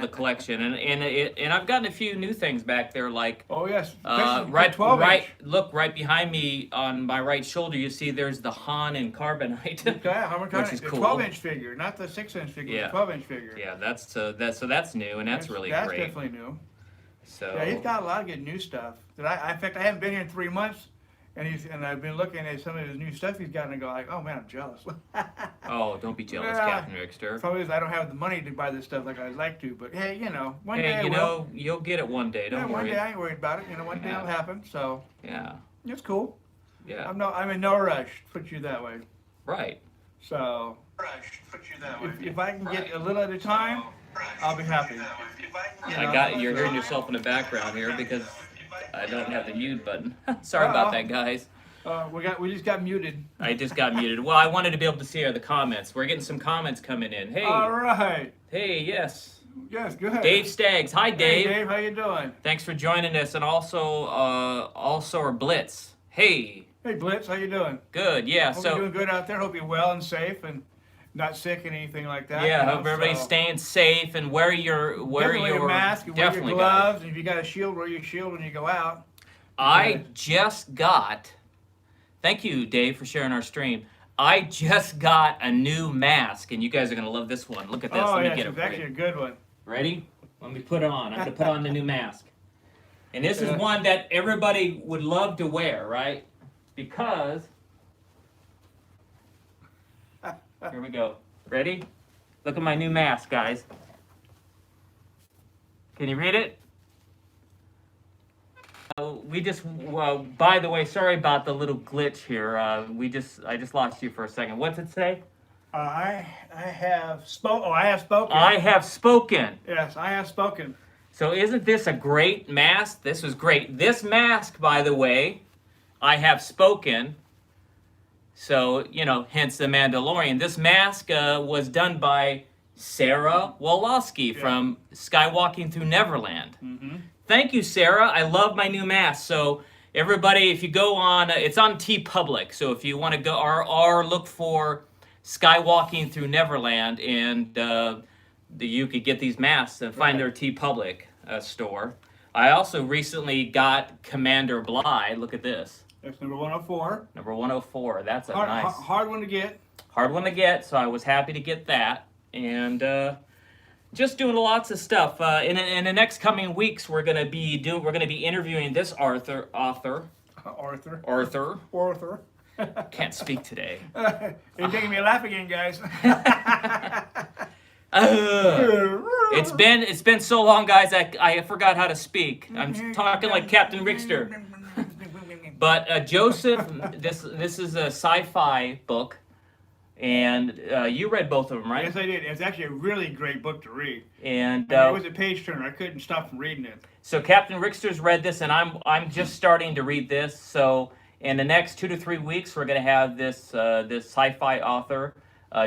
the collection, and I've gotten a few new things back there, like Oh yes, right 12-inch. look right behind me on my right shoulder. You see there's the Han in carbonite, which is The cool. 12-inch figure, not the 6-inch figure. Yeah. The 12-inch figure. Yeah, that's new, and that's really That's great. definitely new. So Yeah, he's got a lot of good new stuff. In fact, I haven't been here in 3 months, and I've been looking at some of his new stuff he's got, and I go like, oh man, I'm jealous. oh, don't be jealous, Yeah. Captain Rickster. Probably is I don't have the money to buy this stuff like I'd like to, but hey, one day I Hey, will. you'll get it one day. Don't Yeah, worry. one day I ain't worried about it. One day Yeah. it'll happen. So Yeah, it's cool. yeah, I'm in no rush. Put you that way. right. So Rush, put you that way. if I can get a little at a time, I'll be happy. I got you're hearing yourself in the background here because I don't have the mute button. Sorry about that, guys. We just got muted. I just got muted. Well, I wanted to be able to see the comments. We're getting some comments coming in. Hey, All right. hey, yes. Yes, go ahead. Dave Staggs. Hi, Hey, Dave. Dave, how you doing? Thanks for joining us, and also our Blitz. Hey, Hey, Blitz, how you doing? good. Yeah. Hope you're So doing good out there. Hope you're well and safe and not sick and anything like that. yeah, you know, hope everybody's so staying safe and wear your definitely wear your mask, and wear your definitely, gloves, guys. and if you got a shield, wear your shield when you go out. I just got. Thank you, Dave, for sharing our stream. I just got a new mask, and you guys are gonna love this one. Look at this. Oh, Let me yes, get it it's for actually you. a good one. Ready? Let me put it on. I'm gonna put on the new mask. And this is Yeah. one that everybody would love to wear, right? Because here we go. Ready? Look at my new mask, guys. Can you read it? By the way, sorry about the little glitch here. I just lost you for a second. What's it say? I have spoken. Oh, I have spoken. I have spoken. Yes, I have spoken. So isn't this a great mask? This was great. This mask, by the way, I have spoken. So, hence the Mandalorian. This mask was done by Sarah Woloski from Skywalking Through Neverland. Mm-hmm. Thank you, Sarah. I love my new mask. So everybody, if you go on, it's on TeePublic. So if you want to go or look for Skywalking Through Neverland, and you could get these masks and find their TeePublic store. I also recently got Commander Bly. Look at this. That's number 104. Number 104. That's a nice Hard one to get. hard one to get. So I was happy to get that, and just doing lots of stuff. In the next coming weeks, we're gonna be interviewing this author. Arthur. Can't speak today. You're making me laugh again, guys. It's been so long, guys. I forgot how to speak. I'm talking like Captain Rickster. But Joseph, this is a sci-fi book, and you read both of them, right? Yes, I did. It's actually a really great book to read. And It was a page turner. I couldn't stop from reading it. so Captain Rickster's read this, and I'm just starting to read this. So in the next 2 to 3 weeks, we're gonna have this sci-fi author,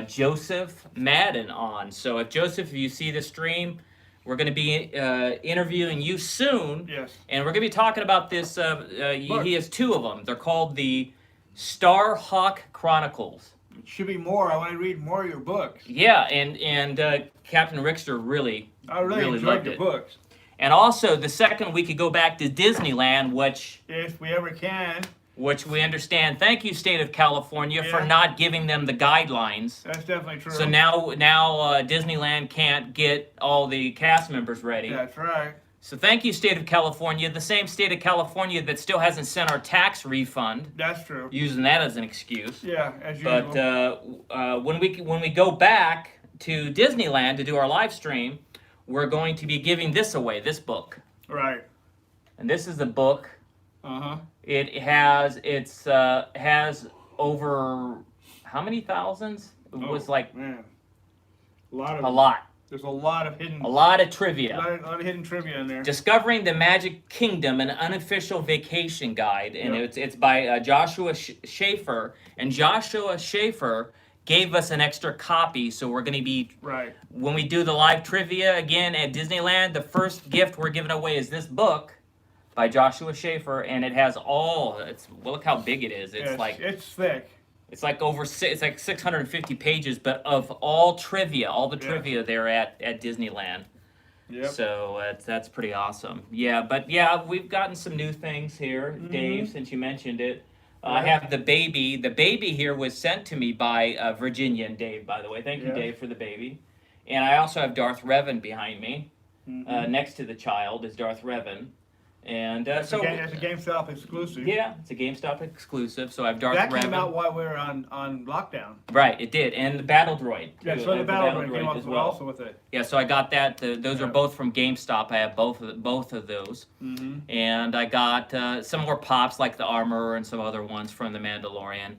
Joseph Madden, on. So if you see the stream, we're going to be interviewing you soon. Yes. And we're going to be talking about this. He has 2 of them. They're called the Starhawk Chronicles. It should be more. I want to read more of your books. Yeah, and Captain Rickster really enjoyed loved your it. books. And also, the second we could go back to Disneyland, If we ever can. which we understand. Thank you, State of California, for Yeah. not giving them the guidelines. That's definitely true. So now Disneyland can't get all the cast members ready. That's right. So thank you, State of California, the same State of California that still hasn't sent our tax refund, That's true. using that as an excuse. Yeah, as usual. But when we go back to Disneyland to do our live stream, we're going to be giving this away, this book. Right. And this is the book. Uh-huh. It has over how many thousands? It was like Man. a lot. There's a lot of hidden. A lot of trivia. A lot of hidden trivia in there. Discovering the Magic Kingdom, an unofficial vacation guide, and Yep. it's by Joshua Schaefer, and Joshua Schaefer gave us an extra copy, so we're going to be Right. when we do the live trivia again at Disneyland. The first gift we're giving away is this book by Joshua Schaefer, and it has look how big it is. It's thick. It's like 650 pages, but of all trivia, all the Yes. trivia there at Disneyland. Yep. So that's pretty awesome. Yeah, but yeah, we've gotten some new things here, Dave, since you mentioned it. I Yeah. have the baby. The baby here was sent to me by Virginian Dave, by the way. Thank you, Yeah. Dave, for the baby. And I also have Darth Revan behind me. Mhm. Next to the child is Darth Revan. And It's a GameStop exclusive. yeah, it's a GameStop exclusive. So I have Darth That Revan. came out while we were on lockdown. Right, it did, and the Battle Droid. Yeah, too. so the There's Battle Droid Droid came as up well. also with it. Yeah, so I got that. Those are Yeah. both from GameStop. I have both of those, and I got some more pops like the armor and some other ones from the Mandalorian.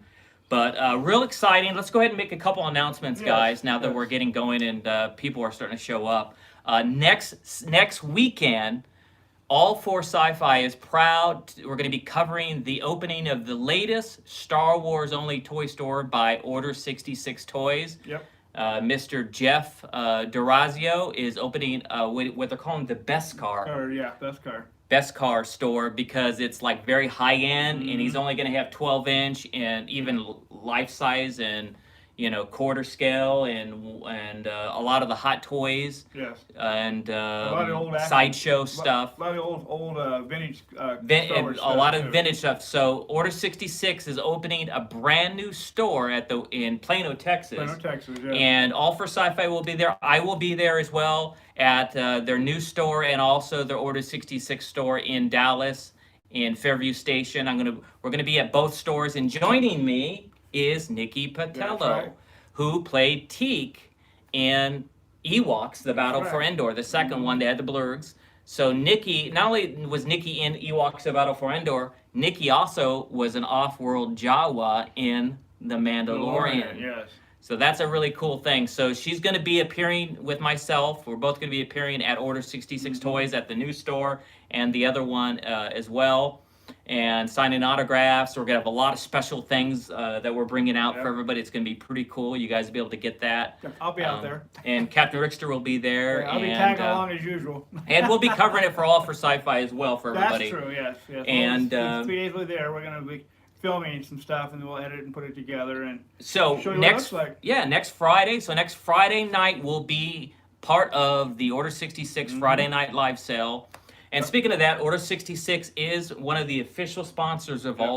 But real exciting. Let's go ahead and make a couple announcements, Yes, guys. Now that yes. we're getting going and people are starting to show up. Next weekend. All for Sci-Fi is proud. We're going to be covering the opening of the latest Star Wars only toy store by Order 66 Toys. Yep. Mr. Jeff Durazio is opening what they're calling the Best Car. Or yeah, best car. Best Car store because it's like very high end and he's only going to have 12-inch and even life size and quarter scale and a lot of the hot toys Yes. and lot of old sideshow stuff. A lot of old vintage. Star Wars A stuff, lot of too. vintage stuff. So Order 66 is opening a brand new store in Plano, Texas. Plano, Texas. Yeah. And All for Sci-Fi will be there. I will be there as well at their new store and also their Order 66 store in Dallas in Fairview Station. We're gonna be at both stores, and joining me is Nikki Patello, right. who played Teak in Ewoks: The Battle That's for right. Endor, the second one. They had the blurgs. So Nikki, not only was Nikki in Ewoks: The Battle for Endor, Nikki also was an off-world Jawa in The Mandalorian. Yes. So that's a really cool thing. So she's going to be appearing with myself. We're both going to be appearing at Order 66 Toys at the new store and the other one as well. And signing autographs. We're going to have a lot of special things that we're bringing out Yep. for everybody. It's going to be pretty cool. You guys will be able to get that. I'll be out there. And Captain Rickster will be there. Yeah, I'll be and, tagging along as usual. and we'll be covering it for All for Sci-Fi as well for everybody. That's true. Yes. Yes. And, Well, it's 3 days we're there. We're gonna be filming some stuff, and then we'll edit and put it together and So show you what it next, looks like. next Friday. So next Friday night will be part of the Order 66 Friday Night Live sale. And speaking of that, Order 66 is one of the official sponsors of Yep.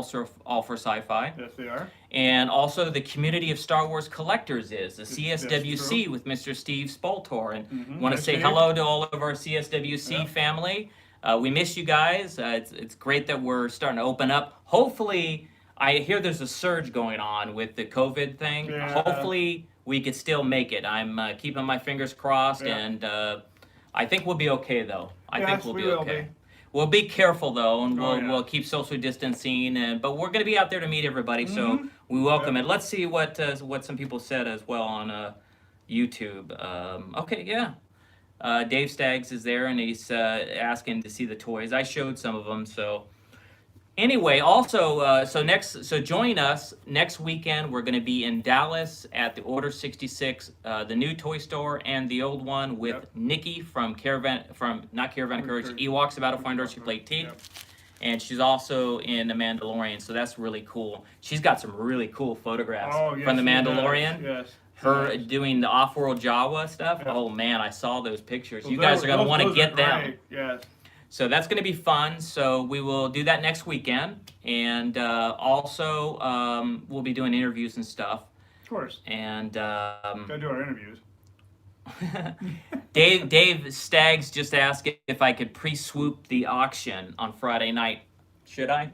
All for Sci-Fi. Yes, they are. And also the community of Star Wars collectors is the That's CSWC true. with Mr. Steve Spoltor. And Mhm. want to Hi, say Steve. hello to all of our CSWC Yeah. family. We miss you guys. It's great that we're starting to open up. Hopefully, I hear there's a surge going on with the COVID thing. Yeah. Hopefully, we could still make it. I'm keeping my fingers crossed, Yeah. and I think we'll be okay, though. I think Yes, we'll we be will okay. be. We'll be careful though, and Oh, yeah. we'll keep social distancing, but we're going to be out there to meet everybody, so we welcome it. Let's see what some people said as well on YouTube. Okay, yeah. Dave Staggs is there, and he's asking to see the toys. I showed some of them, so. Anyway, also, so join us next weekend. We're going to be in Dallas at the Order 66, the new toy store, and the old one with Yep. Nikki from not Caravan of Courage, Courage. Ewoks: The Battle for Endor. She played Teak, Yep. and she's also in The Mandalorian, so that's really cool. She's got some really cool photographs Yes, from The she does. Mandalorian. Yes. Her Yes. doing the off-world Jawa stuff. Yeah. Oh man, I saw those pictures. Well, You guys are going to want to those get are them. great. Yes. So that's going to be fun. So we will do that next weekend, and also we'll be doing interviews and stuff. Of course. And Gotta do our interviews. Dave Staggs just asked if I could pre-swoop the auction on Friday night. Should I?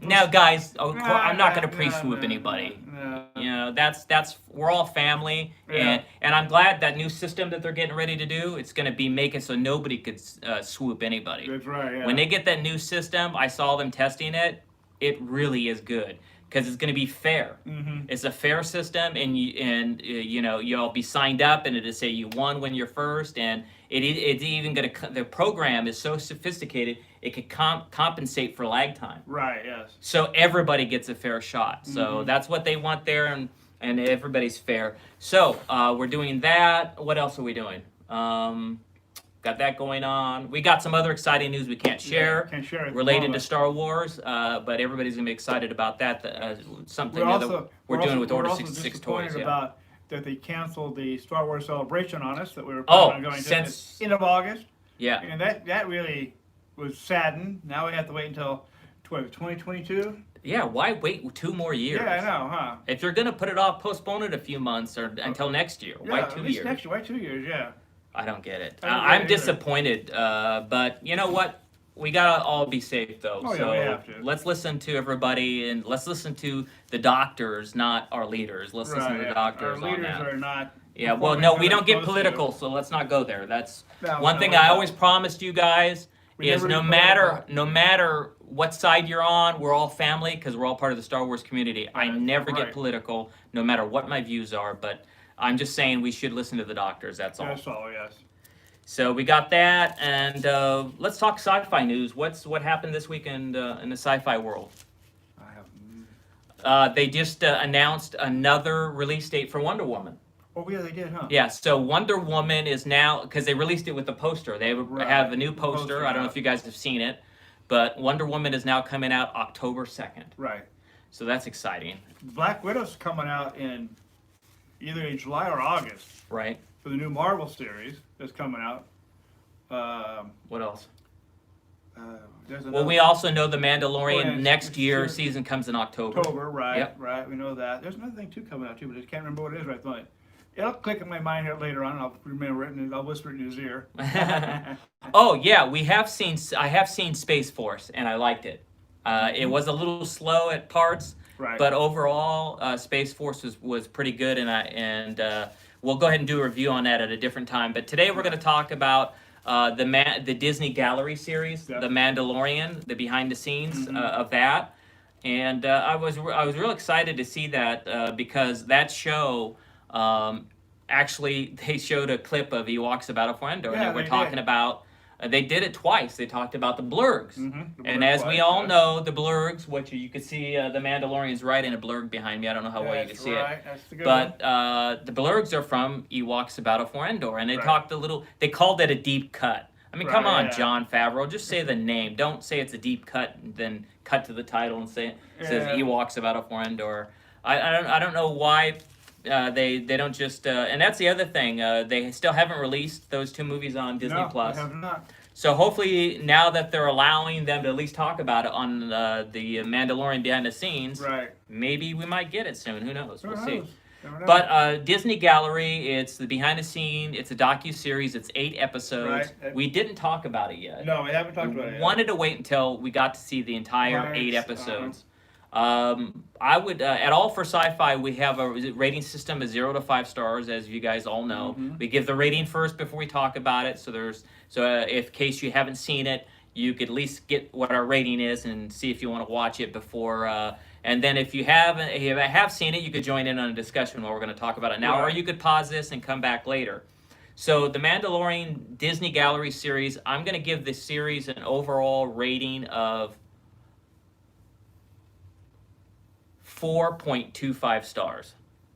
Now, guys, I'm not going to pre-swoop anybody. No. You know, that's we're all family, Yeah. and I'm glad that new system that they're getting ready to do. It's going to be make it so nobody could swoop anybody. That's right. Yeah. When they get that new system, I saw them testing it. It really is good because it's going to be fair. Mhm. It's a fair system, and you know you'll be signed up, and it'll say you won when you're first, and it's even going to the program is so sophisticated it could compensate for lag time. Right. Yes. So everybody gets a fair shot. So Mm-hmm. that's what they want there, and everybody's fair. So we're doing that. What else are we doing? Got that going on. We got some other exciting news we can't share. Can't share it. Related to Star Wars, but everybody's gonna be excited about that. Something We're new that we're doing with Order 66 toys. Yeah. About that they canceled the Star Wars Celebration on us that we were Oh, planning on going to since- the end of August. Yeah. And that really was saddened. Now we have to wait until 2022. Yeah, why wait 2 more years? Yeah, I know, huh? If you're gonna put it off, postpone it a few months or until next year. Yeah, Why at 2 least years? next year. Why 2 years? Yeah. I don't get it. I don't get it I'm either. disappointed, but you know what? We gotta all be safe though. Oh, yeah, so we have to. let's listen to everybody and let's listen to the doctors, not our leaders. Let's listen to the yeah. doctors Our on leaders that. are not. Yeah, well, performing no, how we they're don't get supposed to. political, so let's not go there. That's No, one no, thing we're I not. always promised you guys We is never no get matter political. what side you're on, we're all family because we're all part of the Star Wars community. I Right, never get right. political, no matter what my views are. But I'm just saying we should listen to the doctors. That's all. That's all, yes. So we got that, and let's talk sci-fi news. What happened this week in the sci-fi world? I have. They just announced another release date for Wonder Woman. Oh, yeah, they did, huh? Yeah, so Wonder Woman is now, because they released it with the poster. They Right, have a new the poster. poster, I don't know yeah. if you guys have seen it, but Wonder Woman is now coming out October 2nd. Right. So that's exciting, Black Widow's coming out in either in July or August right? for the new Marvel series that's coming out. What else? There's Well, another we also know the Mandalorian Oh, yeah, next it's year sure. season comes in October. October, right? Yep. Right. We know that. There's another thing too coming out too, but I can't remember what it is right now. It'll click in my mind here later on. And I'll remember it and I'll whisper it in his ear. Oh yeah, I have seen Space Force, and I liked it. It was a little slow at parts, Right. but overall, Space Force was pretty good, and we'll go ahead and do a review on that at a different time. But today we're going to talk about the Disney Gallery series, Yep. The Mandalorian, the behind the scenes of that, and I was real excited to see that because that show. Actually, they showed a clip of Ewoks about a Fuendo, Yeah, and they were they talking did. about. They did it twice. They talked about the blurgs, The and blurg as we twice, all yes. know, the blurgs, which you could see the Mandalorian's right in a blurg behind me. I don't know how well you can That's see right. it, That's the good one. but the blurgs are from Ewoks about a Fuendo, and they Right. talked a little. They called it a deep cut. I mean, come Right, on, yeah. Jon Favreau, just say the name. Don't say it's a deep cut, and then cut to the title and say it says Yeah. Ewoks about a Fuendo. I don't know why. They don't just and that's the other thing. They still haven't released those 2 movies on Disney No, Plus. I have not. So hopefully now that they're allowing them to at least talk about it on the Mandalorian behind the scenes, Right. maybe we might get it soon. Who knows? Who We'll knows? see. Never know. But Disney Gallery, it's the behind the scene. It's a docu-series. It's 8 episodes. Right. We didn't talk about it yet. No, we haven't talked about it We yet. wanted to wait until we got to see the entire Right, 8 episodes. I would at All for Sci-Fi we have a rating system of 0 to 5 stars, as you guys all know. Mm-hmm. We give the rating first before we talk about it. So if in case you haven't seen it, you could at least get what our rating is and see if you want to watch it before. And then if you have seen it, you could join in on a discussion while we're going to talk about it now, or Right. you could pause this and come back later. So the Mandalorian Disney Gallery series, I'm going to give this series an overall rating of 4.25 stars,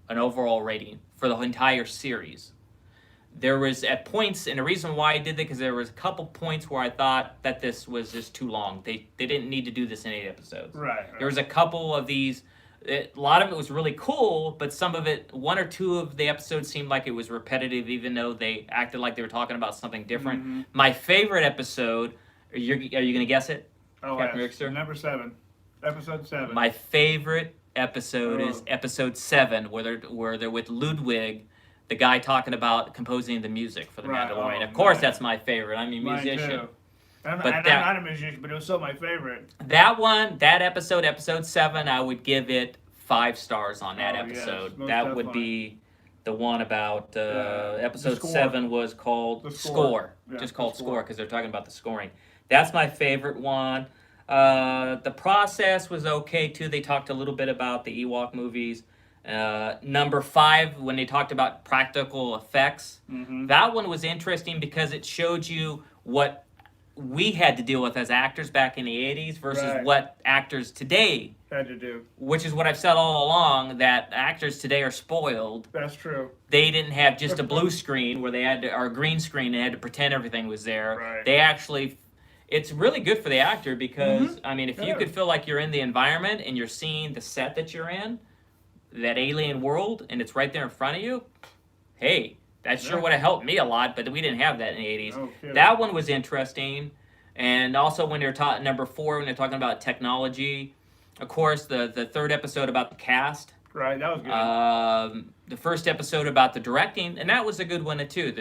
an overall rating for the entire series. There was at points, and the reason why I did that because there was a couple points where I thought that this was just too long. They didn't need to do this in 8 episodes. Right. There was a couple of these. A lot of it was really cool, but some of it, 1 or 2 of the episodes seemed like it was repetitive, even though they acted like they were talking about something different. Mm-hmm. My favorite episode, are you going to guess it? Oh, Captain yes. Rickster? Number 7. Episode 7. My favorite episode is Oh. episode 7, where they're with Ludwig, the guy talking about composing the music for the Right. Mandalorian. Oh, Of course, man. that's my favorite. I'm a Mine musician. too. And But I'm that- not a musician, but it was still my favorite. That episode 7, I would give it 5 stars on that Oh, yes, episode. most That would definitely. be the one about episode score. 7 was called The Score. Score. Yeah, Just the called Score. Score because they're talking about the scoring. That's my favorite one. The process was okay too. They talked a little bit about the Ewok movies. Number 5, when they talked about practical effects, Mm-hmm. that one was interesting because it showed you what we had to deal with as actors back in the 80s versus Right. what actors today, Had to do. which is what I've said all along, that actors today are spoiled. That's true. They didn't have just a blue screen where they had to, or a green screen, they had to pretend everything was there. Right. They actually, it's really good for the actor because, I mean, if you Yeah. could feel like you're in the environment and you're seeing the set that you're in, that alien world and it's right there in front of you, hey, that sure Yeah. would have helped me a lot, but we didn't have that in the 80s. No kidding. That one was interesting. And also when they're talking, number 4, when they're talking about technology, of course, the third episode about the cast. Right, that was good. The first episode about the directing, and that was a good one too.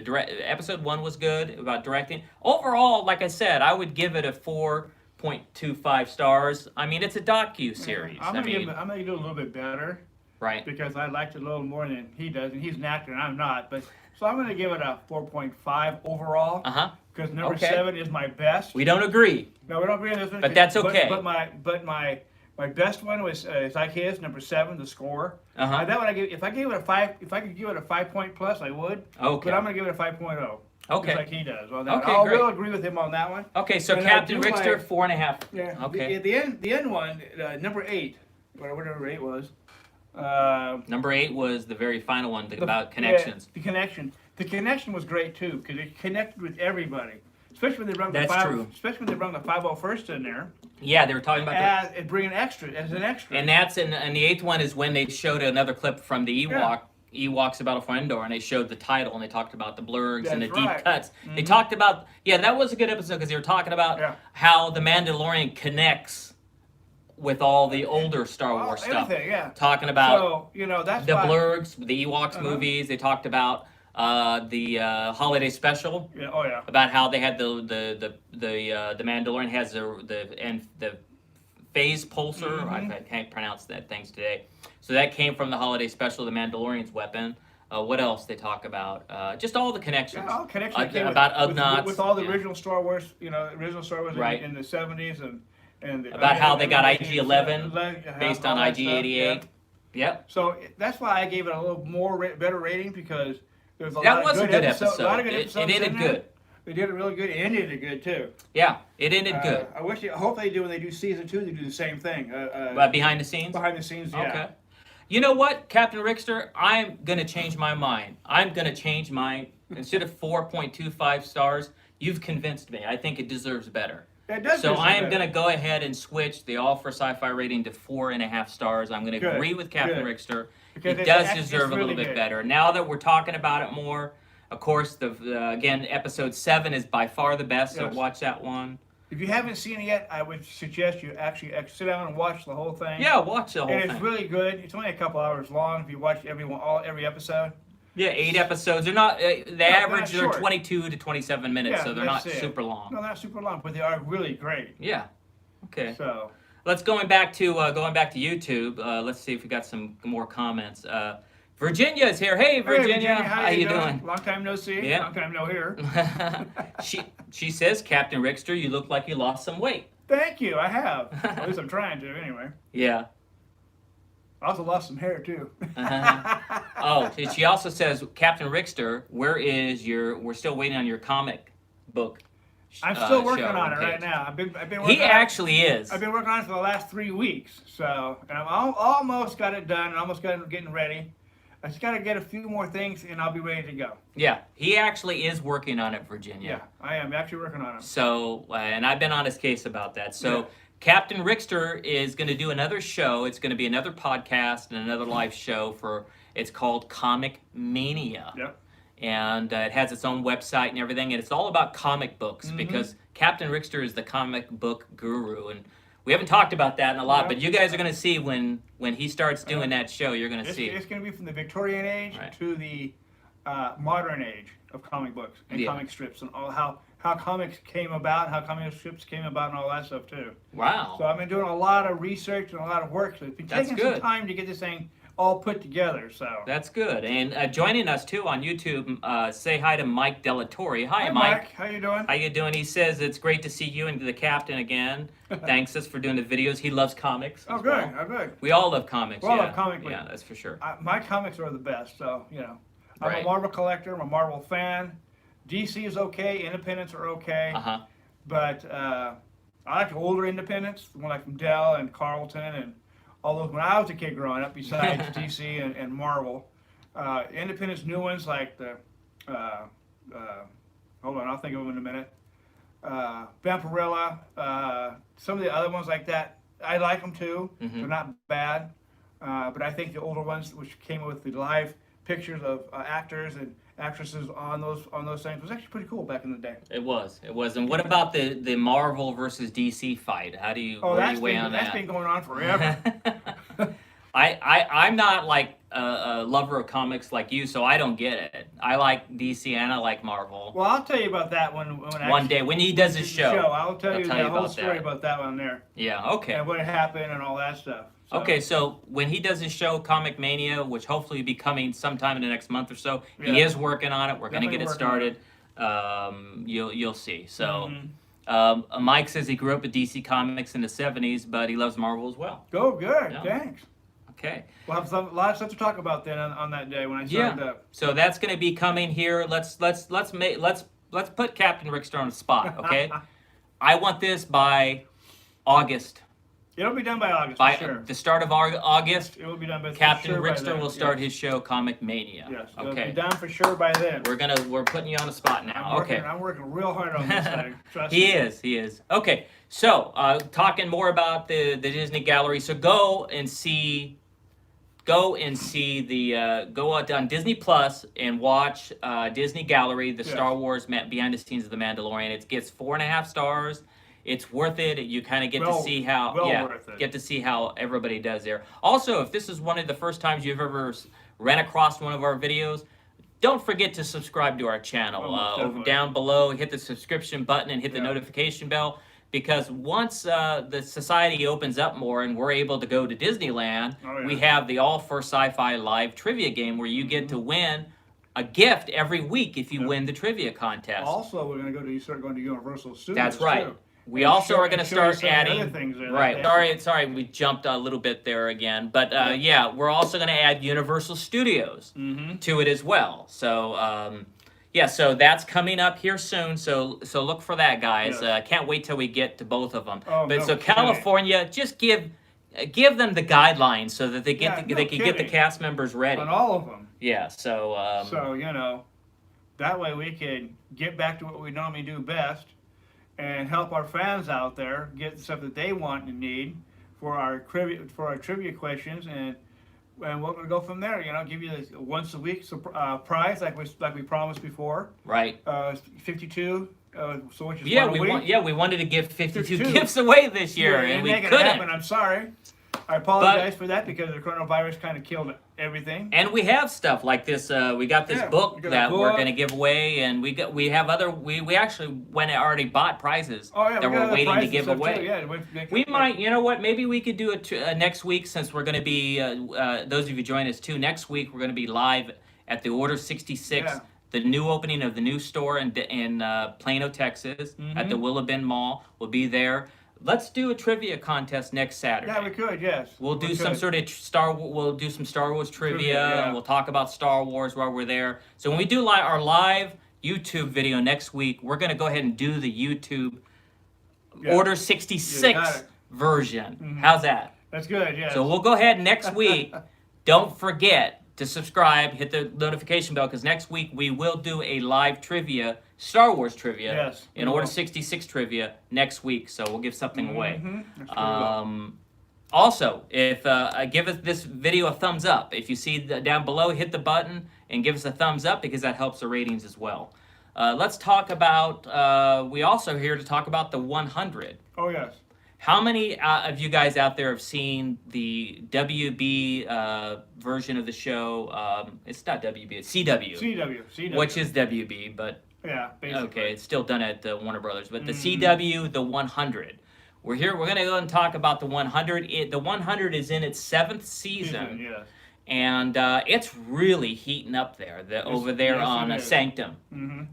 Episode 1 was good about directing. Overall, like I said, I would give it a 4.25 stars. I mean, it's a docu-series. I'm gonna do a little bit better. Right. Because I liked it a little more than he does, and he's an actor and I'm not. But so I'm gonna give it a 4.5 overall. Because number Okay. 7 is my best. We don't agree. No, we don't agree on this one. But that's okay. But my best one was is like his number 7, the score. That one if I gave it a 5, if I could give it a 5 point plus, I would. Okay. But I'm gonna give it a 5.0. Okay. Just like he does. On that. Okay, I great. will agree with him on that one. Okay, so And I Captain do Richter, like- 4.5. Yeah. Okay. The end one, number 8, whatever number 8 was. Number 8 was the very final one about connections. Yeah, the connection. The connection was great too because it connected with everybody. Especially when they brought That's true. Especially when they brought the 501st in there. Yeah, they were talking about And bring an extra as an extra. and that's and the 8th one is when they showed another clip from the Ewoks Battle for Endor, and they showed the title and they talked about the blurgs and the That's deep right. cuts. They talked about that was a good episode because they were talking about Yeah. how the Mandalorian connects with all the older Star Wars stuff. Everything, yeah. Talking about So that's the why, blurgs, the Ewoks movies. They talked about the holiday special. Yeah, oh yeah. About how they had the Mandalorian has the phase pulsar. I can't pronounce that things today. So that came from the holiday special, the Mandalorian's weapon. What else they talk about? Just all the connections. Yeah, all connections came about with Ugnaughts. with all the original Star Wars, original Star Wars Right. in the 70s and About how they got IG-11 how- based all on that stuff, IG-88. yeah. Yep. So that's why I gave it a little more better rating because there's a That lot was of a good episode. A lot of good It episodes ended in there. good. They did it really good. It ended it good too. Yeah, it ended good. I hope they do when they do season 2. They do the same thing. But behind the scenes. Behind the scenes, yeah. Okay. You know what, Captain Richter? I'm gonna change my mind. I'm gonna change mine. Instead of 4.25 stars, you've convinced me. I think it deserves better. It does So deserve I am better. going to go ahead and switch the All for Sci-Fi rating to 4.5 stars. I'm going to Good, agree with Captain good. Richter. Because It it's does actually- deserve it's a little really bit good. better. Now that we're talking about it more, of course, again, episode 7 is by far the best. So Yes. watch that one. If you haven't seen it yet, I would suggest you actually sit down and watch the whole thing. Yeah, watch the whole And thing. it's really good. It's only a couple hours long if you watch every episode. Yeah, 8 episodes. They're not. The average not they're short. 22 to 27 minutes, Yeah, so they're not that's it. super long. No, they're not super long, but they are really great. Yeah. Okay. So Let's going back to YouTube. Let's see if we got some more comments. Virginia is here. Hey, Virginia. How you doing? Long time no see. Yeah. Long time no hear. she says, Captain Richter, you look like you lost some weight. Thank you. I have. At least I'm trying to. Anyway, Yeah. I also lost some hair too. Oh, she also says, Captain Richter, we're still waiting on your comic book. I'm still working show on it and right page. now. I've been working. He on it. actually is. I've been working on it for the last 3 weeks. So, and I'm almost got it done. Almost got it getting ready. I just got to get a few more things, and I'll be ready to go. Yeah, he actually is working on it, Virginia. Yeah, I am actually working on it. So, and I've been on his case about that. So, Yeah. Captain Richter is going to do another show. It's going to be another podcast and another live show it's called Comic Mania. Yep. And it has its own website and everything. And it's all about comic books because Captain Richter is the comic book guru. And we haven't talked about that in a lot, Yeah. but you guys are going to see when he starts doing that show, you're going to see. It's going to be from the Victorian age Right. to the modern age of comic books and Yeah. comic strips and all how comics came about, how comic strips came about, and all that stuff too. Wow. So I've been doing a lot of research and a lot of work. So it's been That's taking some good. time to get this thing all put together. So That's good. And joining us too on YouTube, say hi to Mike Delatorre. Hi, Mike. How you doing? How you doing? He says it's great to see you and the captain again. Thanks us for doing the videos. He loves comics. Oh, as good. well. Oh, good. We all love comics. We all yeah. love comic books. Yeah, that's for sure. My comics are the best. So I'm Right. a Marvel collector. I'm a Marvel fan. DC is okay. Independents are okay. Uh-huh. But I like the older independents, one like from Dell and Carlton and all those. When I was a kid growing up, besides DC and Marvel, independents, new ones like the hold on, I'll think of them in a minute. Vampirella, some of the other ones like that, I like them too. Mhm. They're not bad. But I think the older ones, which came with the live pictures of actors and actresses on those things, was actually pretty cool back in the day. It was. And what about the Marvel versus DC fight? How do you where do you weigh on that's that? been going on forever. I'm not like a lover of comics like you, so I don't get it. I like DC and I like Marvel. Well, I'll tell you about that when One day when he does his show. I'll tell you the whole story that. about that one there. Yeah. Okay. And what happened and all that stuff. So. Okay, so when he does his show, Comic Mania, which hopefully will be coming sometime in the next month or so, he Yeah. is working on it. We're going to get it started. You'll see. So, Mike says he grew up with DC Comics in the '70s, but he loves Marvel as well. Go good. Yeah. Thanks. Okay. We'll have a lot of stuff to talk about then on that day when I signed up. So that's going to be coming here. Let's put Captain Rickster on the spot. Okay. I want this by August. It'll be done by August, By for sure. the start of August, It will be done by Captain for sure by Rickster then. will start his show, Comic Mania. Yes, it'll Okay. be done for sure by then. We're putting you on the spot now. I'm working real hard on this thing. Trust He me. is. Okay, so talking more about the Disney Gallery. So go see the go out on Disney Plus and watch Disney Gallery, the Yes. Star Wars behind the scenes of the Mandalorian. It gets 4.5 stars. It's worth it. You kind of get to see how worth it. get to see how everybody does there. Also, if this is one of the first times you've ever ran across one of our videos, don't forget to subscribe to our channel. Most Over definitely. down below, hit the subscription button and hit the Yeah. notification bell. Because once the society opens up more and we're able to go to Disneyland, Oh, yeah. we have the All for Sci-Fi live trivia game where you get to win a gift every week if you Yep. win the trivia contest. Also, we're going to start going to Universal Studios. That's right. Too. We And also show- are going to and show you start some of the adding. other things there that Right. they- Sorry, we jumped a little bit there again. But yeah, we're also going to add Universal Studios to it as well. So yeah, so that's coming up here soon. So look for that, guys. Yes. Can't wait till we get to both of them. Oh, but no so kidding. California, just give them the guidelines so that they Yeah, get no they can get the kidding. cast members ready. On all of them. Yeah. So So, that way we can get back to what we normally do best and help our fans out there get the stuff that they want and need for our trivia questions, and we're gonna go from there. Give you this once a week prize like we promised before. right. 52. So which is Yeah, one a week. we wanted to give 52 52. gifts away this year, Yeah, and we make it couldn't. happen. I'm sorry. I apologize for that because the coronavirus kind of killed everything. And we have stuff like this. We got this Yeah, book we got a that we're book. going to give away, and we have other. We actually went and already bought prizes Oh yeah, that we got we're other waiting to prizes give and stuff, away. too. Yeah, We might, you know what? Maybe we could do it next week since we're going to be. Those of you join us too. Next week we're going to be live at the Order 66. Yeah. The new opening of the new store in Plano, Texas, at the Willow Bend Mall. We'll be there. Let's do a trivia contest next Saturday. Yeah, we could. Yes. We'll We do some could. sort of We'll do some Star Wars trivia, yeah. and we'll talk about Star Wars while we're there. So when we do our live YouTube video next week, we're gonna go ahead and do the YouTube Yeah. Order You 66 got it. version. How's that? That's good. Yes. So we'll go ahead next week. Don't forget to subscribe, hit the notification bell, because next week we will do a live trivia, Star Wars trivia, Yes, in we Order will. 66 trivia next week. So we'll give something away. That's cool. Also, if give us this video a thumbs up. If you see down below, hit the button and give us a thumbs up because that helps the ratings as well. Let's talk about. We also here to talk about the 100. Oh yes. How many of you guys out there have seen the WB version of the show? It's not WB, it's CW, CW. which is WB, but Yeah. Basically. okay, it's still done at Warner Brothers. But the CW, the 100. We're here. We're going to go and talk about the 100. The 100 is in its 7th season, Yes. and it's really heating up there. Over there yes, on it is. Sanctum,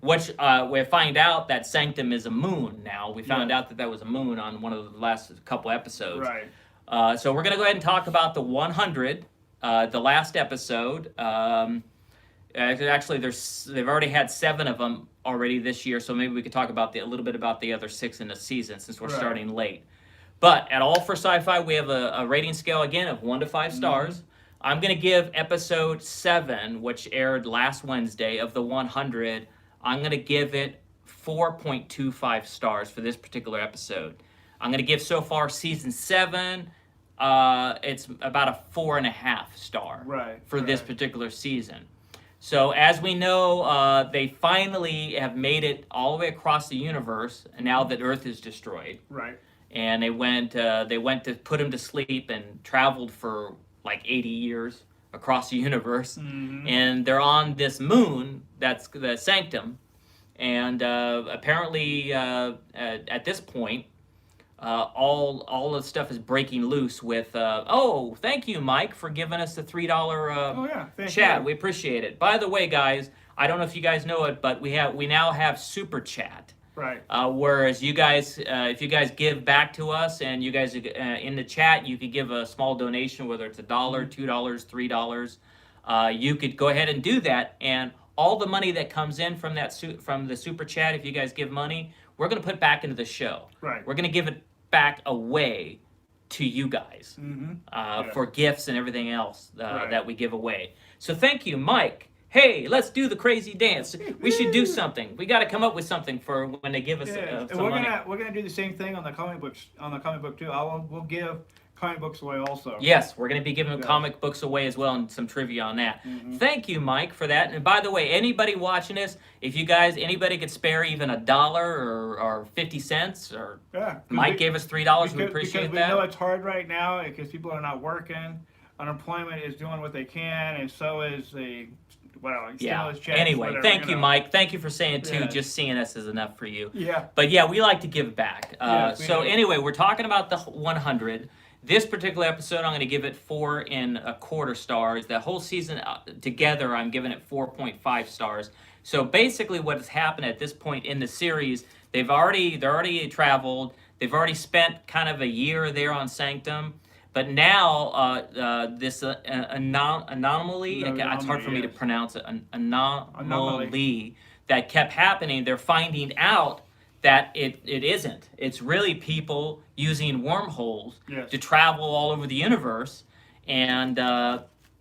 which we find out that Sanctum is a moon now. We found out that was a moon on one of the last couple episodes. Right. So we're going to go ahead and talk about the 100, the last episode. Actually, they've already had 7 of them already this year, so maybe we could talk about a little bit about the other 6 in the season since we're Right. starting late. But at All for Sci-Fi, we have a rating scale again of 1 to 5 stars. I'm going to give episode 7, which aired last Wednesday, of the 100. I'm going to give it 4.25 stars for this particular episode. I'm going to give so far season 7 it's about a 4.5 star Right. for this particular season. So as we know, they finally have made it all the way across the universe, and now that Earth is destroyed. Right. And they went to put him to sleep and traveled for like 80 years across the universe. Mm-hmm. And they're on this moon that's the Sanctum. And apparently, at this point, all the stuff is breaking loose with. Oh, thank you, Mike, for giving us the $3 Thank chat. you. We appreciate it. By the way, guys, I don't know if you guys know it, but we now have super chat. Right. Whereas you guys, if you guys give back to us and you guys in the chat, you could give a small donation, whether it's $1, $2, $3. You could go ahead and do that, and all the money that comes in from from the super chat, if you guys give money, we're going to put back into the show. Right. We're going to give it back away to you guys for gifts and everything else that we give away. So thank you, Mike. Hey, let's do the crazy dance. We should do something. We got to come up with something for when they give us And some money. we're gonna do the same thing on the comic books too. We'll give comic books away also. Yes, we're going to be giving Yes. comic books away as well and some trivia on that. Thank you, Mike, for that. And by the way, anybody watching this, if anybody could spare even $1 or 50 cents, or Mike gave us $3, we appreciate because that. we know it's hard right now because people are not working. Unemployment is doing what they can, and so is the stimulus checks. Anyway, whatever, thank you, Mike. Thank you for saying too. Yeah. Just seeing us is enough for you. Yeah. But yeah, we like to give back. Yes, we So do. anyway, we're talking about the 100. This particular episode, I'm going to give it 4.25 stars. The whole season together, I'm giving it 4.5 stars. So basically, what has happened at this point in the series, they're already traveled. They've already spent kind of a year there on Sanctum. But now, this anomaly, it's hard for me to pronounce it, anomaly that kept happening, they're finding out that it isn't. It's really people using wormholes to travel all over the universe. And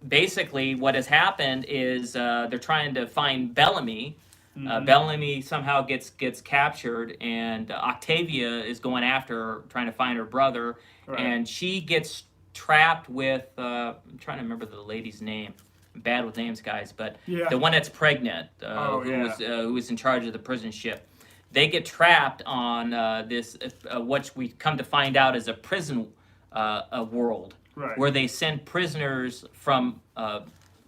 basically what has happened is they're trying to find Bellamy. Bellamy somehow gets captured, and Octavia is going after her, trying to find her brother. Right. And she gets trapped with, I'm trying to remember the lady's name. I'm bad with names, guys, but the one that's pregnant, who was in charge of the prison ship. They get trapped on this, what we come to find out is a prison world, where they send prisoners from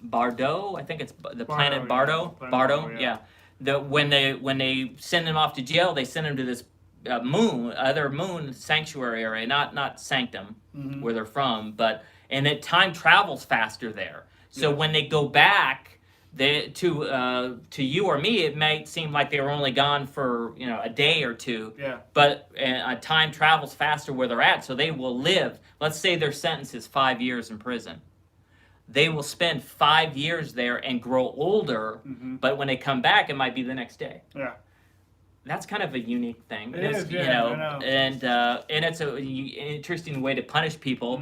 Bardo. I think it's the planet Bardo. Yeah. When they send them off to jail, they send them to this moon sanctuary area, not Sanctum, where they're from, and time travels faster there. So when they go back, to you or me, it might seem like they were only gone for a day or two. Yeah. But time travels faster where they're at, so they will live. Let's say their sentence is 5 years in prison. They will spend 5 years there and grow older. But when they come back, it might be the next day. Yeah. That's kind of a unique thing. It is, I know. And it's an interesting way to punish people,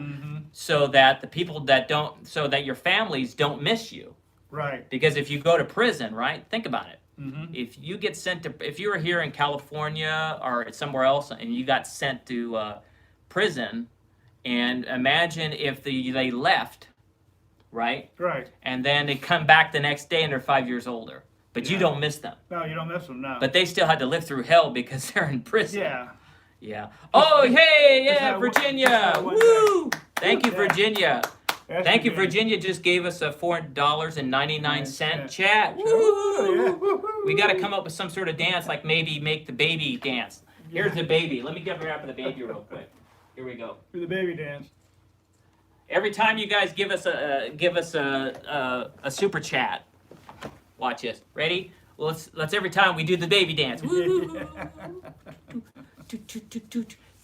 so that the people that don't, so that your families don't miss you. Right. Because if you go to prison, right? Think about it. If you get sent to, if you were here in California or somewhere else and you got sent to prison, and imagine if they left, right? Right. And then they come back the next day and they're 5 years older. But you don't miss them. No, you don't miss them, no. But they still had to live through hell because they're in prison. Yeah. Yeah. Oh, hey, that Virginia. one Woo! guy. Thank you, Virginia. That's Thank you, Virginia. Virginia. Just gave us a $4.99 chat. Yeah. Woo! We got to come up with some sort of dance, like maybe make the baby dance. Here's the baby. Let me get her up the baby real quick. Here we go. Do the baby dance. Every time you guys give us a super chat, watch this. Ready? Well, let's every time we do the baby dance. Woo!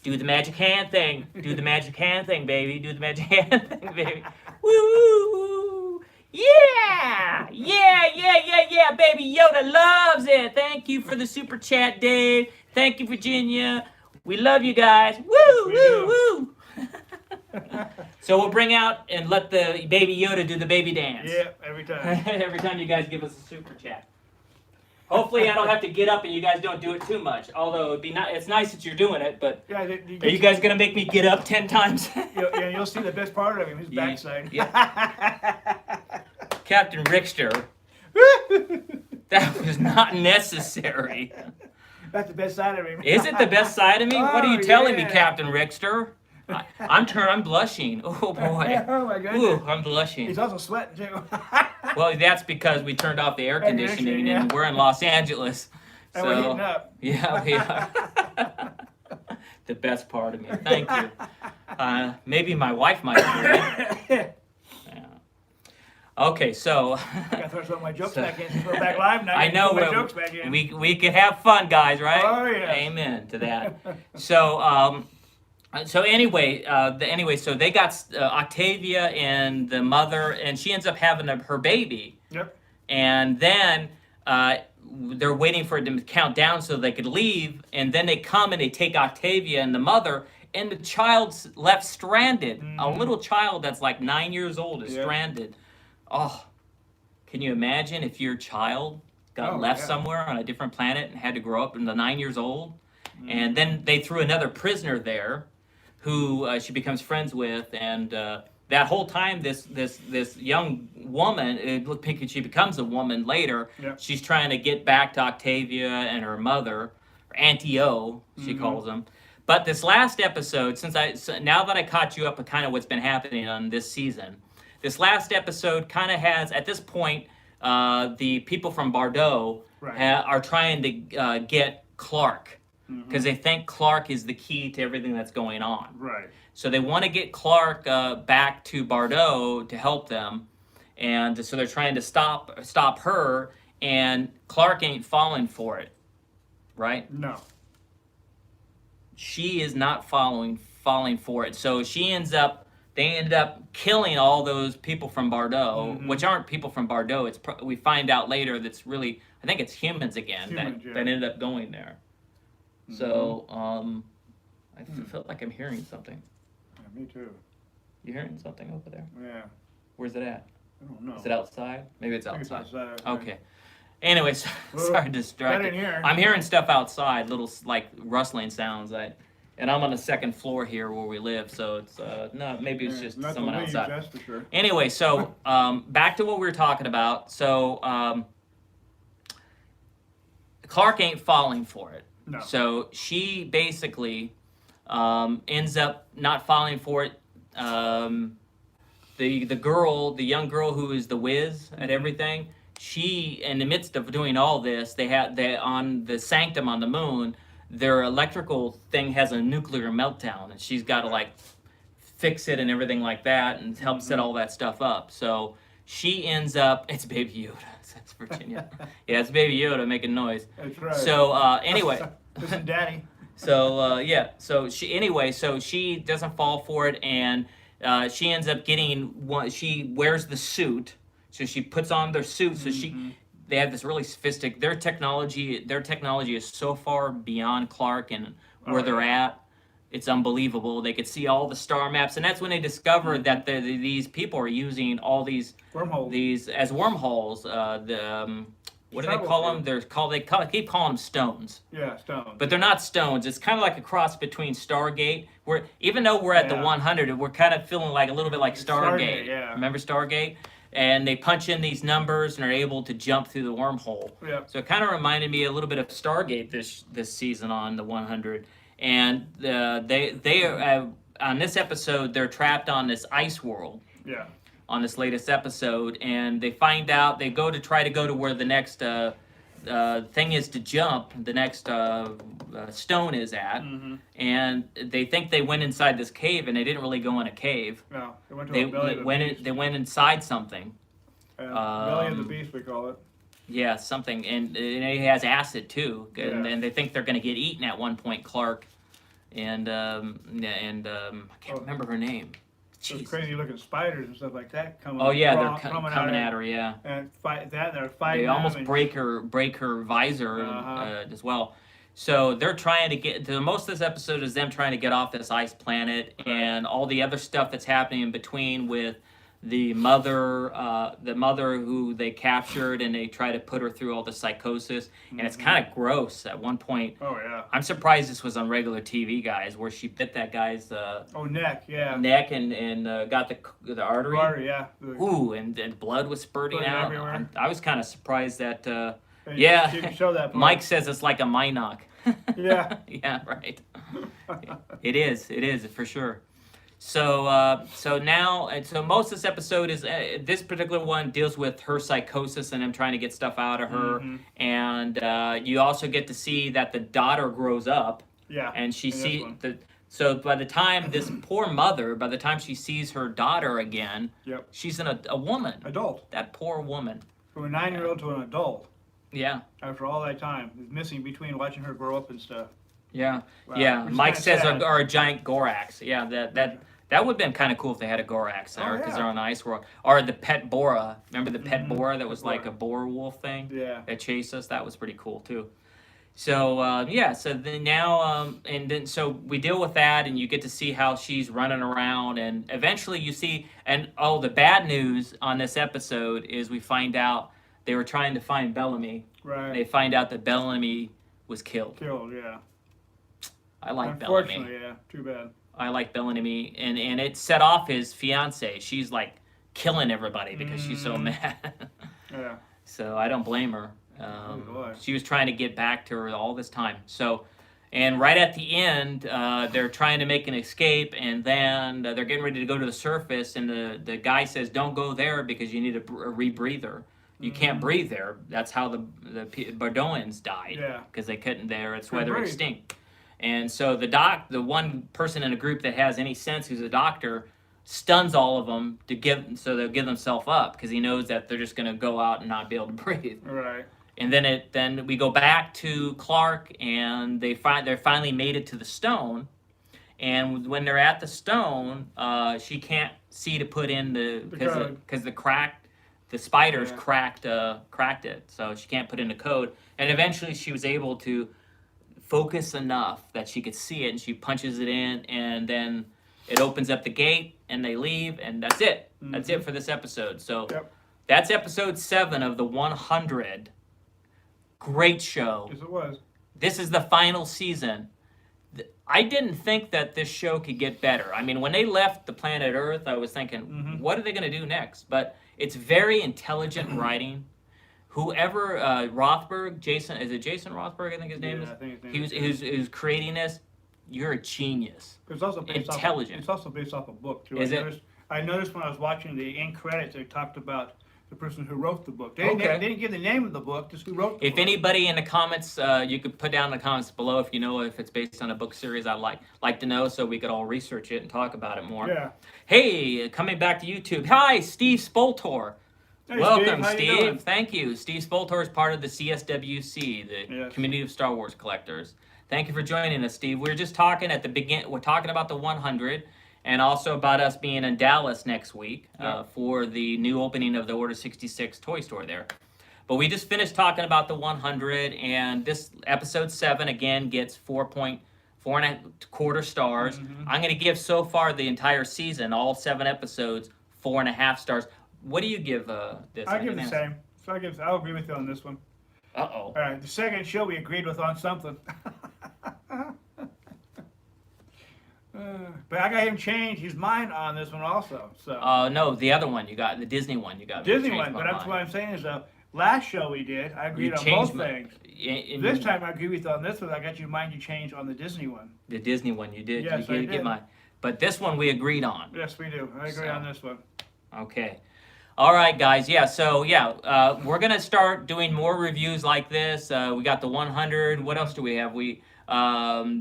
Do the magic hand thing. Do the magic hand thing, baby. Do the magic hand thing, baby. Woo! Yeah! Yeah, baby Yoda loves it. Thank you for the super chat, Dave. Thank you, Virginia. We love you guys. Woo! So we'll bring out and let the baby Yoda do the baby dance. Yeah, every time. Every time you guys give us a super chat. Hopefully, I don't have to get up and you guys don't do it too much. Although it'd be it's nice that you're doing it, but Yeah, are you guys gonna make me get up 10 times? You'll see the best part of him, his backside. Captain Richter, that was not necessary. That's the best side of him. Is it the best side of me? What are you telling me, yeah. Captain Richter? I'm blushing. Oh boy. Oh my goodness. Ooh, I'm blushing. He's also sweating too. Well, that's because we turned off the air conditioning yeah. and we're in Los Angeles. And we're heating up. Yeah, we are. The best part of me. Thank you. Maybe my wife might hear it. Yeah. Okay, so. I gotta throw some of my jokes back in. Throw back live now. I know Throw my jokes back in. we could have fun, guys, right? Oh yeah. Amen to that. So anyway, so they got Octavia and the mother, and she ends up having her baby. Yep. And then they're waiting for it to count down so they could leave, and then they come and they take Octavia and the mother, and the child's left stranded. Mm-hmm. A little child that's like 9 years old is Yep. stranded. Oh, can you imagine if your child got left somewhere on a different planet and had to grow up in the 9 years old? Mm-hmm. And then they threw another prisoner there who she becomes friends with, and that whole time this young woman, she becomes a woman later. Yep. She's trying to get back to Octavia and her mother, Auntie O, she calls them. But this last episode, now that I caught you up with kind of what's been happening on this season, this last episode kind of has, at this point, the people from Bardo are trying to get Clark, because they think Clark is the key to everything that's going on. Right. So they want to get Clark back to Bardo to help them, and so they're trying to stop her, and Clark ain't falling for it, right? No. She is not falling for it. So they end up killing all those people from Bardo, which aren't people from Bardo. We find out later that's really, I think it's humans again that ended up going there. So I feel like I'm hearing something. Yeah, me too. You hearing something over there? Yeah. Where's it at? I don't know. Is it outside? Maybe it's I think outside. it's outside. Okay. Anyways, sorry to distract in you. here. I'm hearing stuff outside, little like rustling sounds. And I'm on the second floor here where we live, so it's no, maybe it's just not someone the leaves, outside. that's for sure. Anyway, so back to what we were talking about. So Clark ain't falling for it. No. So she basically ends up not falling for it. The young girl who is the whiz at everything, she, in the midst of doing all this, they on the Sanctum on the moon, their electrical thing has a nuclear meltdown, and she's got to like fix it and everything like that, and help set all that stuff up. So she ends up. It's Baby Yoda. That's Virginia. Yeah, it's Baby Yoda making noise. That's right. So anyway. Listen, Daddy. So so she doesn't fall for it, and she ends up getting one. She wears the suit, so she puts on their suit. So they have this really sophisticated. Their technology is so far beyond Clark and where they're at. It's unbelievable. They could see all the star maps, and that's when they discovered that these people are using all these wormholes. As wormholes. What do they call them? They keep calling them stones. Yeah, stones. But they're not stones. It's kind of like a cross between Stargate. Even though we're at the 100, we're kind of feeling like a little bit like Stargate. Yeah. Remember Stargate? And they punch in these numbers and are able to jump through the wormhole. Yeah. So it kind of reminded me a little bit of Stargate this season on the 100. And they on this episode, they're trapped on this ice world. Yeah. On this latest episode, and they find out, they try to go to where the next thing is to jump, the next stone is at, and they think they went inside this cave, and they didn't really go in a cave. No, they went to the belly of the beast. They went inside something. Belly of the beast, we call it. Yeah, something, and it has acid too, and they think they're going to get eaten at one point, Clark, and I can't remember her name. Those crazy looking spiders and stuff like that coming. Oh yeah, they're coming at her. Yeah. And they're fighting. They almost break her visor as well. So they're trying to get. Most of this episode is them trying to get off this ice planet, and all the other stuff that's happening in between with the mother who they captured, and they try to put her through all the psychosis, and it's kind of gross at one point. Oh yeah. I'm surprised this was on regular TV, guys, where she bit that guy's neck, yeah. neck and got the artery. Artery, yeah. Ooh, and blood was spurting Blood out. everywhere. I was kind of surprised that. And Yeah, she didn't show that part. Mike says it's like a Minoc. Yeah. Yeah, right. It is for sure. So now, and so most of this episode is this particular one deals with her psychosis and him trying to get stuff out of her, and you also get to see that the daughter grows up. Yeah. And she in this sees one. So by the time this poor mother, by the time she sees her daughter again, Yep. she's a woman. Adult. That poor woman. From a 9-year-old to an adult. Yeah. After all that time, is missing between watching her grow up and stuff. Yeah. Wow. Yeah. Which is Mike kinda says sad. or a giant Gorax. Yeah. That would have been kind of cool if they had a Gorax there, because yeah. they're on Ice World. Or the pet Bora. Remember the pet Bora that was Bora. like a boar wolf thing? Yeah. That chased us? That was pretty cool too. So yeah, so then now and then so we deal with that, and you get to see how she's running around, and eventually you see, and the bad news on this episode is we find out they were trying to find Bellamy. Right. They find out that Bellamy was killed. Killed, yeah. I like Bellamy. Unfortunately, yeah. Too bad. I like Bellamy, and it set off his fiance. She's like killing everybody because she's so mad. Yeah. So I don't blame her. boy. She was trying to get back to her all this time. So, and right at the end, they're trying to make an escape, and then they're getting ready to go to the surface, and the guy says, "Don't go there because you need a rebreather. You can't breathe there." That's how the Bordeauxans died. Yeah. Because they couldn't there. It's why Couldn't they're breathe. extinct. And so the one person in the group that has any sense, who's a doctor, stuns all of them so they'll give themselves up, because he knows that they're just going to go out and not be able to breathe. Right. And then we go back to Clark, and they finally made it to the stone. And when they're at the stone, she can't see to put in because the spiders cracked it, so she can't put in the code. And eventually, she was able to focus enough that she could see it, and she punches it in, and then it opens up the gate, and they leave, and that's it. That's it for this episode. So that's episode 7 of the 100. Great show. Yes, it was. This is the final season. I didn't think that this show could get better. I mean, when they left the planet Earth, I was thinking, what are they going to do next? But it's very intelligent writing. Whoever Rothberg, Jason Rothberg? I think his name is. I think his name He was creating this. You're a genius. It's also based Intelligent. It's also based off a book too. Is I noticed when I was watching the end credits, they talked about the person who wrote the book. They Okay. didn't give the name of the book, just who wrote the If book. anybody in the comments, you could put down in the comments below if you know if it's based on a book series. I'd like to know, so we could all research it and talk about it more. Yeah. Hey, coming back to YouTube. Hi, Steve Spoltor. Hey, Welcome, Steve. How you doing? Thank you. Steve Spoltor is part of the CSWC, the Yes. Community of Star Wars Collectors. Thank you for joining us, Steve. We were just talking at the beginning. We're talking about the 100, and also about us being in Dallas next week for the new opening of the Order 66 toy store there. But we just finished talking about the 100, and this episode 7 again gets 4.25 stars. I'm going to give so far the entire season, all 7 episodes, 4.5 stars. What do you give this? I give the same. So I'll agree with you on this one. Uh-oh. All right, the second show we agreed with on something. But I got him change his mind on this one also. So No, the other one you got, the Disney one you got. Disney changed one, my but that's mind. what I'm saying is last show we did, I agreed You on changed both my- things. in This time I agree with you on this one. I got your mind you changed on the Disney one. the Disney one you did. Yes, you I get did. my, but this one we agreed on. Yes, we do. I agree So. on this one. Okay. All right, guys. Yeah. So we're gonna start doing more reviews like this. We got the 100. What else do we have?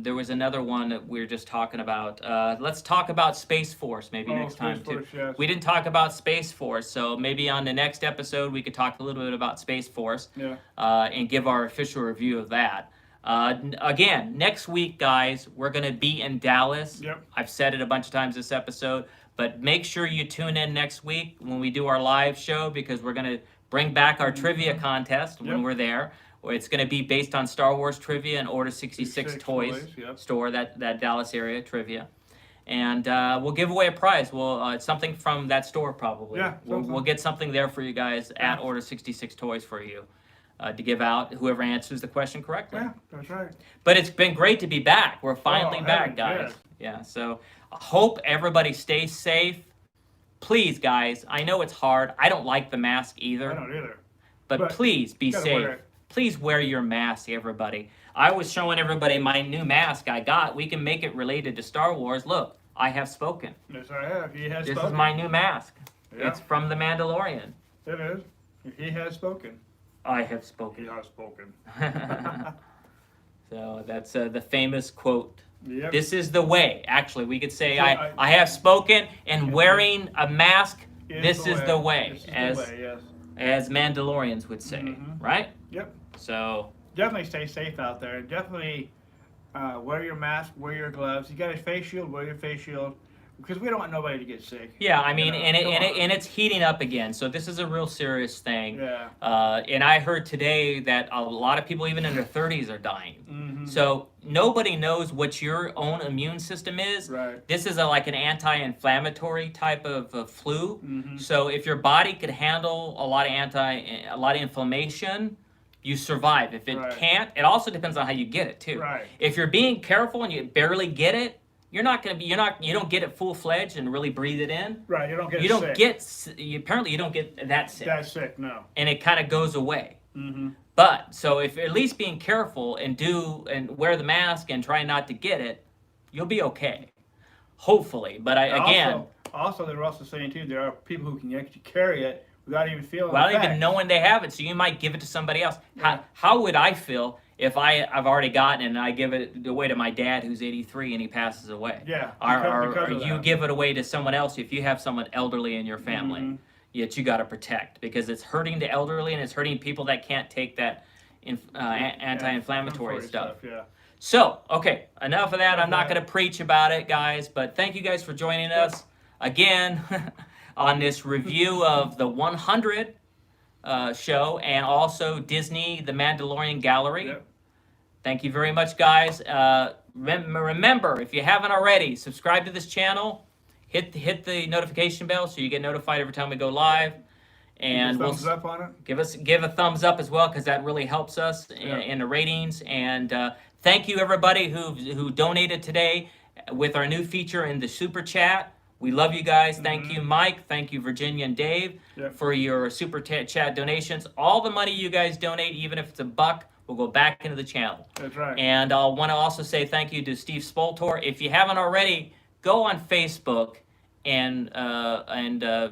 There was another one that we were just talking about. Let's talk about Space Force maybe next time Space Force, too. yes. We didn't talk about Space Force, so maybe on the next episode we could talk a little bit about Space Force. Yeah. And give our official review of that. Again, next week, guys, we're going to be in Dallas. Yep. I've said it a bunch of times this episode, but make sure you tune in next week when we do our live show, because we're going to bring back our trivia contest when Yep. we're there. It's going to be based on Star Wars trivia and Order 66 toys yep. store, that Dallas area trivia. and we'll give away a prize. It's something from that store probably. Yeah, we'll get something there for you guys at Order 66 Toys for you to give out. Whoever answers the question correctly. Yeah, that's right. But it's been great to be back. We're finally back, heavens, guys. yes. Yeah. So I hope everybody stays safe. Please, guys. I know it's hard. I don't like the mask either. I don't either. But please be gotta safe. wear it. Please wear your mask, everybody. I was showing everybody my new mask I got. We can make it related to Star Wars. Look, I have spoken. Yes, I have. He has This spoken. is my new mask. Yeah. It's from the Mandalorian. It is. He has spoken. I have spoken. He has spoken. So that's the famous quote. Yep. This is the way. Actually, we could say So I have spoken, and wearing a mask, Is this is the way, This is as the way, yes. as Mandalorians would say, Mhm. right? Yep. So Definitely stay safe out there. Definitely wear your mask, wear your gloves. You got a face shield, wear your face shield. Because we don't want nobody to get sick. yeah, I mean, You know, and it's heating up again. So this is a real serious thing. Yeah. And I heard today that a lot of people, even in their 30s, are dying. Mm-hmm. So nobody knows what your own immune system is. Right. This is like an anti-inflammatory type of flu. Mm-hmm. So if your body could handle a lot of inflammation, you survive. If it Right. can't, it also depends on how you get it too. Right. If you're being careful and you barely get it, you don't get it full-fledged and really breathe it in. Right. You don't get You sick. don't get apparently you don't get that sick, that sick. No. and it kind of goes away. Mm-hmm. But so if at least being careful and wear the mask and try not to get it, you'll be okay. Hopefully, but Also, they're also saying too, there are people who can actually carry it without even feeling. without the even effects. knowing they have it, so you might give it to somebody else. Yeah. How would I feel if I've already gotten it and I give it away to my dad who's 83 and he passes away? Yeah. Or because of you that. give it away to someone else if you have someone elderly in your family. Mhm. Yet you got to protect, because it's hurting the elderly and it's hurting people that can't take that anti-inflammatory stuff. Yeah. So, okay, enough of that. I'm not Okay. going to preach about it, guys, but thank you guys for joining us again on this review of the 100 show, and also Disney The Mandalorian Gallery. Yep. Thank you very much, guys. Remember, if you haven't already, subscribe to this channel. Hit the notification bell so you get notified every time we go live. And Give a thumbs up on it. give a thumbs up as well, because that really helps us in the ratings. And thank you everybody who donated today with our new feature in the super chat. We love you guys. Thank you, Mike. Thank you, Virginia and Dave, Yep. for your super chat donations. All the money you guys donate, even if it's $1, will go back into the channel. That's right. And I want to also say thank you to Steve Spoltor. If you haven't already, go on Facebook and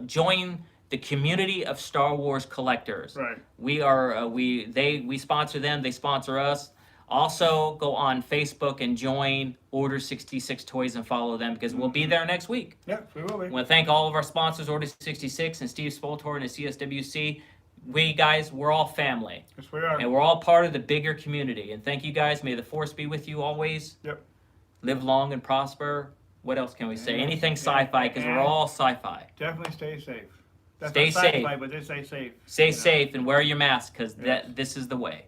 join the community of Star Wars collectors. Right. We sponsor them, they sponsor us. Also, go on Facebook and join Order 66 Toys and follow them, because we'll be there next week. Yep, we will be. I want to thank all of our sponsors, Order 66 and Steve Spoltor and the CSWC. We're all family, Yes, we are. and we're all part of the bigger community. And thank you guys. May the Force be with you always. Yep. Live long and prosper. What else can we say? Yeah. Anything sci-fi, because we're all sci-fi. Definitely stay safe. That's Stay not sci-fi, safe. but they say safe. Stay you know. safe and wear your mask, because Yes. this is the way.